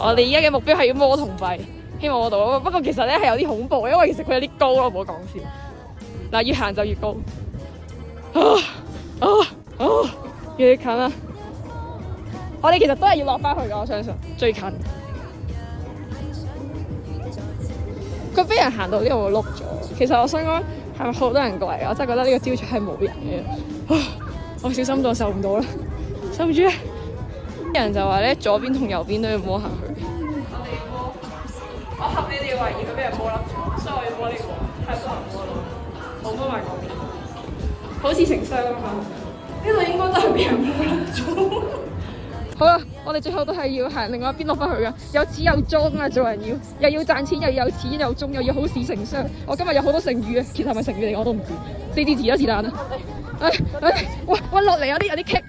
我哋而家嘅目標係要摸銅幣，希望摸到。不過其實咧係有啲恐怖，因為其實佢有啲高咯，唔好講笑。嗱，越行就越高，越近啦。我哋其實都係要落翻去㗎，我相信最近。佢俾人行到呢度碌咗，其實我想講係咪好多人過嚟？我真係覺得呢個招財係冇人嘅。我小心臟受唔到啦，受唔住啊！啲人就話咧，左邊同右邊都要摸下去。我合你哋懷疑佢俾人摸甩咗，所以我要摸呢個，太多人摸啦，我摸埋嗰邊，好似成雙啊嘛。呢度應該都係俾人摸甩咗。好啦，我哋最後都係要行另外一邊落翻去噶，有始有終啊！做人又要賺錢，又要有始有終，又要好事成雙。我今日有好多成語啊，其實係咪成語嚟我都唔知，4字詞啦是但啦。喂，落嚟有啲棘。